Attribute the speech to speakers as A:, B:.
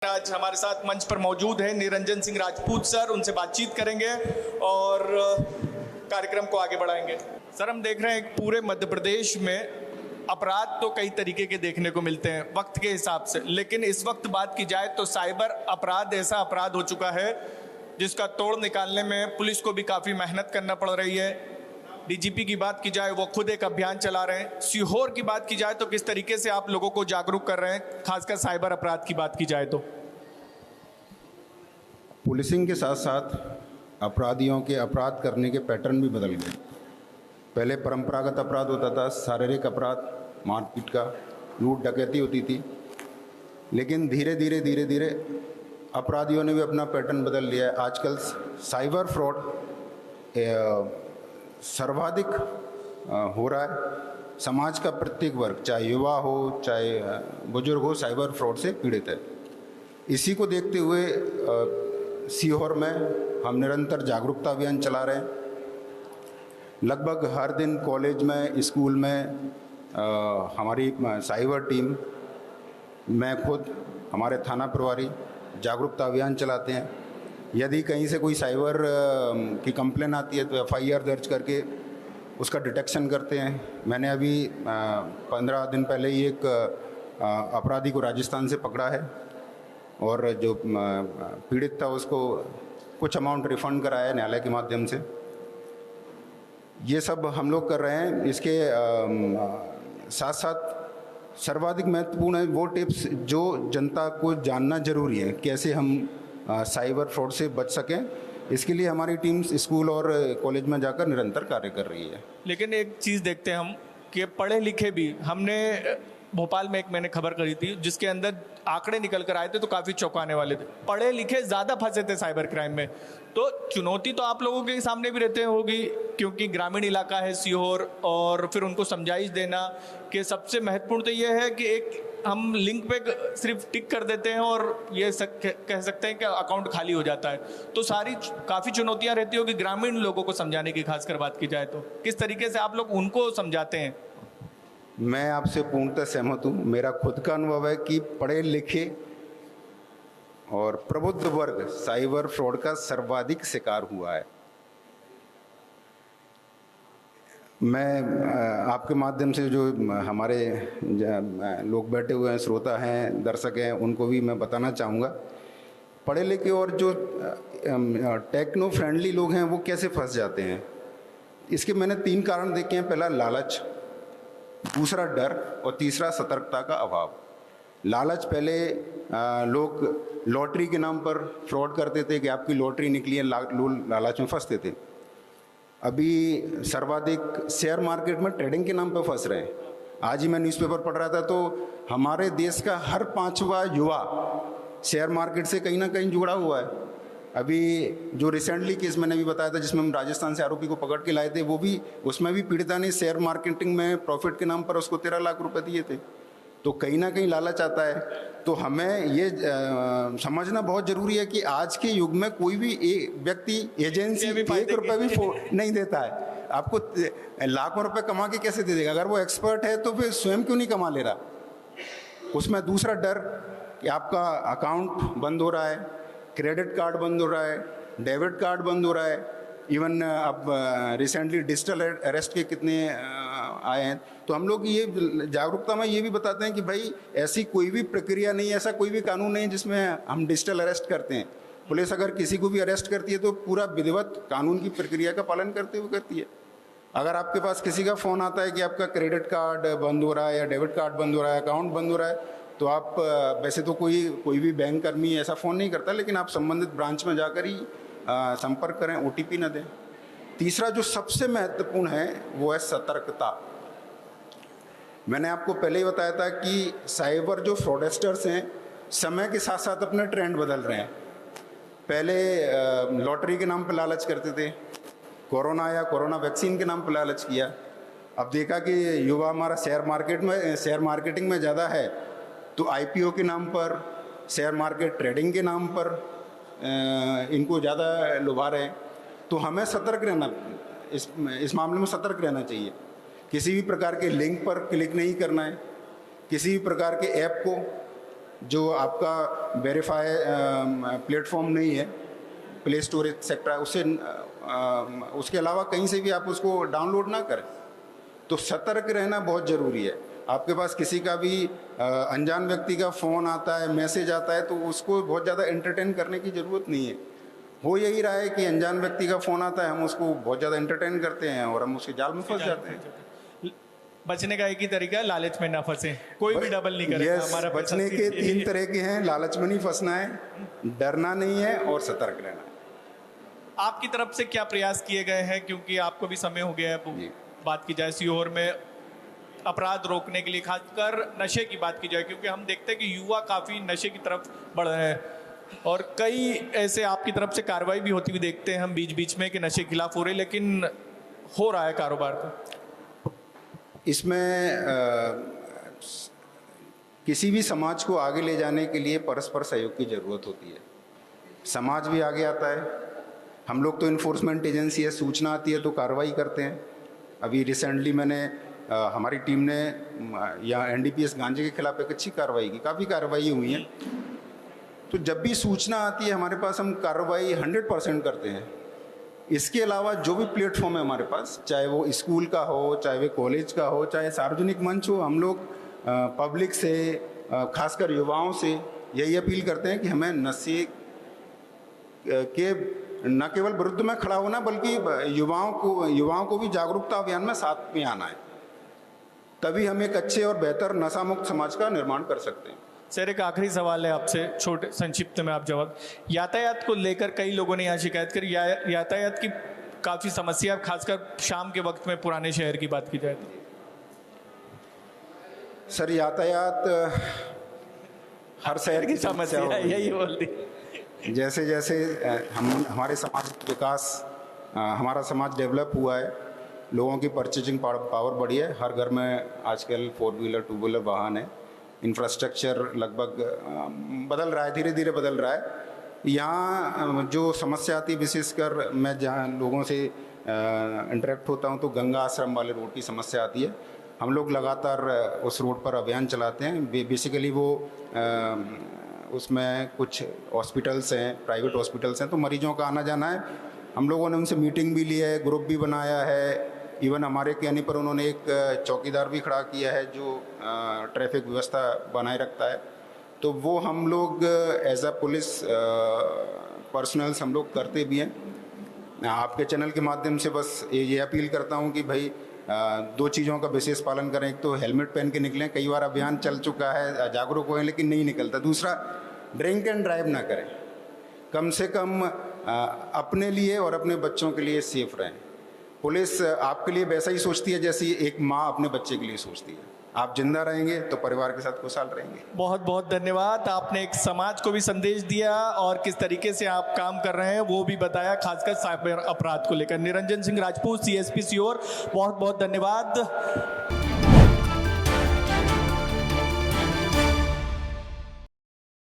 A: आज हमारे साथ मंच पर मौजूद हैं निरंजन सिंह राजपूत सर, उनसे बातचीत करेंगे और कार्यक्रम को आगे बढ़ाएंगे। सर, हम देख रहे हैं पूरे मध्य प्रदेश में अपराध तो कई तरीके के देखने को मिलते हैं वक्त के हिसाब से, लेकिन इस वक्त बात की जाए तो साइबर अपराध ऐसा अपराध हो चुका है जिसका तोड़ निकालने में पुलिस को भी काफ़ी मेहनत करना पड़ रही है। डीजीपी की बात की जाए, वो खुद एक अभियान चला रहे हैं। सीहोर की बात की जाए तो किस तरीके से आप लोगों को जागरूक कर रहे हैं, खासकर साइबर अपराध की बात की जाए तो?
B: पुलिसिंग के साथ साथ अपराधियों के अपराध करने के पैटर्न भी बदल गए। पहले परंपरागत अपराध होता था, शारीरिक अपराध, मारपीट का, लूट डकैती होती थी, लेकिन धीरे धीरे अपराधियों ने भी अपना पैटर्न बदल लिया है। आजकल साइबर फ्रॉड सर्वाधिक हो रहा है। समाज का प्रत्येक वर्ग, चाहे युवा हो चाहे बुजुर्ग हो, साइबर फ्रॉड से पीड़ित है। इसी को देखते हुए सीहोर में हम निरंतर जागरूकता अभियान चला रहे हैं। लगभग हर दिन कॉलेज में, स्कूल में हमारी साइबर टीम, मैं खुद, हमारे थाना प्रभारी जागरूकता अभियान चलाते हैं। यदि कहीं से कोई साइबर की कंप्लेन आती है तो एफआईआर दर्ज करके उसका डिटेक्शन करते हैं। मैंने अभी 15 दिन पहले ही एक अपराधी को राजस्थान से पकड़ा है और जो पीड़ित था उसको कुछ अमाउंट रिफंड कराया है न्यायालय के माध्यम से। ये सब हम लोग कर रहे हैं। इसके साथ साथ सर्वाधिक महत्वपूर्ण है वो टिप्स जो जनता को जानना जरूरी है, कैसे हम साइबर फ्रॉड से बच सकें। इसके लिए हमारी टीम स्कूल और कॉलेज में जाकर निरंतर कार्य कर रही है।
A: लेकिन एक चीज़ देखते हैं हम कि पढ़े लिखे भी, हमने भोपाल में एक मैंने खबर करी थी जिसके अंदर आंकड़े निकल कर आए थे तो काफ़ी चौंकाने वाले थे। पढ़े लिखे ज़्यादा फंसे थे साइबर क्राइम में। तो चुनौती तो आप लोगों के सामने भी रहते होगी, क्योंकि ग्रामीण इलाका है सीहोर, और फिर उनको समझाइश देना कि सबसे महत्वपूर्ण तो ये है कि एक हम लिंक पे सिर्फ टिक कर देते हैं और ये कह सकते हैं कि अकाउंट खाली हो जाता है। तो सारी काफ़ी चुनौतियाँ रहती होगी ग्रामीण लोगों को समझाने की, खासकर बात की जाए तो किस तरीके से आप लोग उनको समझाते हैं?
B: मैं आपसे पूर्णतः सहमत हूँ। मेरा खुद का अनुभव है कि पढ़े लिखे और प्रबुद्ध वर्ग साइबर फ्रॉड का सर्वाधिक शिकार हुआ है। मैं आपके माध्यम से जो हमारे लोग बैठे हुए हैं, श्रोता हैं, दर्शक हैं, उनको भी मैं बताना चाहूँगा, पढ़े लिखे और जो टेक्नो फ्रेंडली लोग हैं वो कैसे फंस जाते हैं। इसके मैंने 3 कारण देखे हैं। पहला लालच, दूसरा डर और तीसरा सतर्कता का अभाव। लालच, पहले लोग लॉटरी के नाम पर फ्रॉड करते थे कि आपकी लॉटरी निकली है, लालच में फंसते थे। अभी सर्वाधिक शेयर मार्केट में ट्रेडिंग के नाम पर फंस रहे हैं। आज ही मैं न्यूज़पेपर पढ़ रहा था तो हमारे देश का हर 5वां युवा शेयर मार्केट से कहीं ना कहीं जुड़ा हुआ है। अभी जो रिसेंटली केस मैंने भी बताया था जिसमें हम राजस्थान से आरोपी को पकड़ के लाए थे, वो भी, उसमें भी पीड़िता ने शेयर मार्केटिंग में प्रॉफिट के नाम पर उसको 13 लाख रुपए दिए थे। तो कहीं ना कहीं लालच आता है। तो हमें ये समझना बहुत जरूरी है कि आज के युग में कोई भी व्यक्ति, एजेंसी 1 रुपये भी नहीं देता है। आपको लाखों रुपए कमा के कैसे दे देगा? अगर वो एक्सपर्ट है तो फिर स्वयं क्यों नहीं कमा ले रहा? उसमें दूसरा डर कि आपका अकाउंट बंद हो रहा है, क्रेडिट कार्ड बंद हो रहा है, डेबिट कार्ड बंद हो रहा है। इवन अब रिसेंटली डिजिटल अरेस्ट के कितने आए हैं। तो हम लोग ये जागरूकता में ये भी बताते हैं कि भाई ऐसी कोई भी प्रक्रिया नहीं है, ऐसा कोई भी कानून नहीं है जिसमें हम डिजिटल अरेस्ट करते हैं। पुलिस अगर किसी को भी अरेस्ट करती है तो पूरा विधिवत कानून की प्रक्रिया का पालन करते हुए करती है। अगर आपके पास किसी का फ़ोन आता है कि आपका क्रेडिट कार्ड बंद हो रहा है या डेबिट कार्ड बंद हो रहा है, अकाउंट बंद हो रहा है, तो आप वैसे तो कोई भी बैंक कर्मी ऐसा फ़ोन नहीं करता, लेकिन आप संबंधित ब्रांच में जाकर ही संपर्क करें, ओटीपी न दें। तीसरा जो सबसे महत्वपूर्ण है वो है सतर्कता। मैंने आपको पहले ही बताया था कि साइबर जो फ्रॉडस्टर्स हैं समय के साथ साथ अपने ट्रेंड बदल रहे हैं। पहले लॉटरी के नाम पर लालच करते थे, कोरोना या कोरोना वैक्सीन के नाम पर लालच किया। अब देखा कि युवा हमारा शेयर मार्केटिंग में ज़्यादा है, तो आईपीओ के नाम पर, शेयर मार्केट ट्रेडिंग के नाम पर इनको ज़्यादा लुभा रहे हैं। तो हमें सतर्क रहना, इस मामले में सतर्क रहना चाहिए। किसी भी प्रकार के लिंक पर क्लिक नहीं करना है। किसी भी प्रकार के ऐप को जो आपका वेरीफाई प्लेटफॉर्म नहीं है, प्ले स्टोर एक्सेट्रा, उसके अलावा कहीं से भी आप उसको डाउनलोड ना करें। तो सतर्क रहना बहुत ज़रूरी है। आपके पास किसी का भी अनजान व्यक्ति का फ़ोन आता है, मैसेज आता है, तो उसको बहुत ज़्यादा एंटरटेन करने की ज़रूरत नहीं है। हो यही रहा है कि अनजान व्यक्ति का फ़ोन आता है, हम उसको बहुत ज़्यादा एंटरटेन करते हैं और हम उसके जाल में फंस जाते हैं।
A: बचने का एक ही तरीका है, लालच में ना फंसे। कोई भी डबल नहीं करेगा।
B: यस,
A: हमारा पैसा
B: बचने के 3 तरह के हैं, लालच में नहीं फंसना है, डरना नहीं है और सतर्क रहना है।
A: आपकी तरफ से क्या प्रयास किए गए हैं, क्योंकि आपको भी समय हो गया है,
B: जी।
A: बात की जाए सीहोर में अपराध रोकने के लिए, खासकर नशे की बात की जाए, क्योंकि हम देखते हैं कि युवा काफ़ी नशे की तरफ बढ़ रहे हैं और कई ऐसे आपकी तरफ से कार्रवाई भी होती हुई देखते हैं हम बीच बीच में कि नशे के खिलाफ हो रही, लेकिन हो रहा है कारोबार तो।
B: इसमें किसी भी समाज को आगे ले जाने के लिए परस्पर सहयोग की ज़रूरत होती है। समाज भी आगे आता है, हम लोग तो इन्फोर्समेंट एजेंसी है, सूचना आती है तो कार्रवाई करते हैं। अभी रिसेंटली मैंने हमारी टीम ने यहाँ एनडीपीएस गांजे के खिलाफ एक अच्छी कार्रवाई की, काफ़ी कार्रवाई हुई है। तो जब भी सूचना आती है हमारे पास, हम कार्रवाई 100% करते हैं। इसके अलावा जो भी प्लेटफॉर्म है हमारे पास, चाहे वो स्कूल का हो, चाहे वो कॉलेज का हो, चाहे सार्वजनिक मंच हो, हम लोग पब्लिक से, खासकर युवाओं से यही अपील करते हैं कि हमें नशे के न केवल विरुद्ध में खड़ा होना, बल्कि युवाओं को भी जागरूकता अभियान में साथ में आना है। तभी हम एक अच्छे और बेहतर नशा मुक्त समाज का निर्माण कर सकते हैं।
A: सर, एक आखिरी सवाल है आपसे, छोटे संक्षिप्त में आप जवाब। यातायात को लेकर कई लोगों ने यहाँ शिकायत करी, यातायात की काफ़ी समस्या, खासकर शाम के वक्त में पुराने शहर की बात की जाए तो।
B: सर, यातायात हर शहर की समस्या
A: है,
B: है।
A: यही बोल दी।
B: जैसे जैसे हमारे समाज विकास, हमारा समाज डेवलप हुआ है, लोगों की परचेजिंग पावर बढ़ी है, हर घर में आजकल 4 व्हीलर 2 व्हीलर वाहन है, इंफ्रास्ट्रक्चर लगभग बदल रहा है, धीरे धीरे बदल रहा है। यहाँ जो समस्या आती है, विशेषकर मैं जहाँ लोगों से इंटरेक्ट होता हूँ, तो गंगा आश्रम वाले रोड की समस्या आती है। हम लोग लगातार उस रोड पर अभियान चलाते हैं। बेसिकली वो उसमें कुछ हॉस्पिटल्स हैं, प्राइवेट हॉस्पिटल्स हैं, तो मरीजों का आना जाना है। हम लोगों ने उनसे मीटिंग भी ली है, ग्रुप भी बनाया है। इवन हमारे कहने पर उन्होंने एक चौकीदार भी खड़ा किया है जो ट्रैफिक व्यवस्था बनाए रखता है। तो वो हम लोग एज अ पुलिस पर्सनल्स हम लोग करते भी हैं। आपके चैनल के माध्यम से बस ये अपील करता हूँ कि भाई 2 चीज़ों का विशेष पालन करें। एक तो हेलमेट पहन के निकलें, कई बार अभियान चल चुका है, जागरूक हुए लेकिन नहीं निकलता। दूसरा, ड्रिंक एंड ड्राइव ना करें, कम से कम अपने लिए और अपने बच्चों के लिए सेफ रहें। पुलिस आपके लिए वैसा ही सोचती है जैसी एक माँ अपने बच्चे के लिए सोचती है। आप जिंदा रहेंगे तो परिवार के साथ खुशहाल रहेंगे।
A: बहुत बहुत धन्यवाद। आपने एक समाज को भी संदेश दिया और किस तरीके से आप काम कर रहे हैं वो भी बताया, खासकर साइबर अपराध को लेकर। निरंजन सिंह राजपूत, CSP सीहोर, बहुत बहुत धन्यवाद।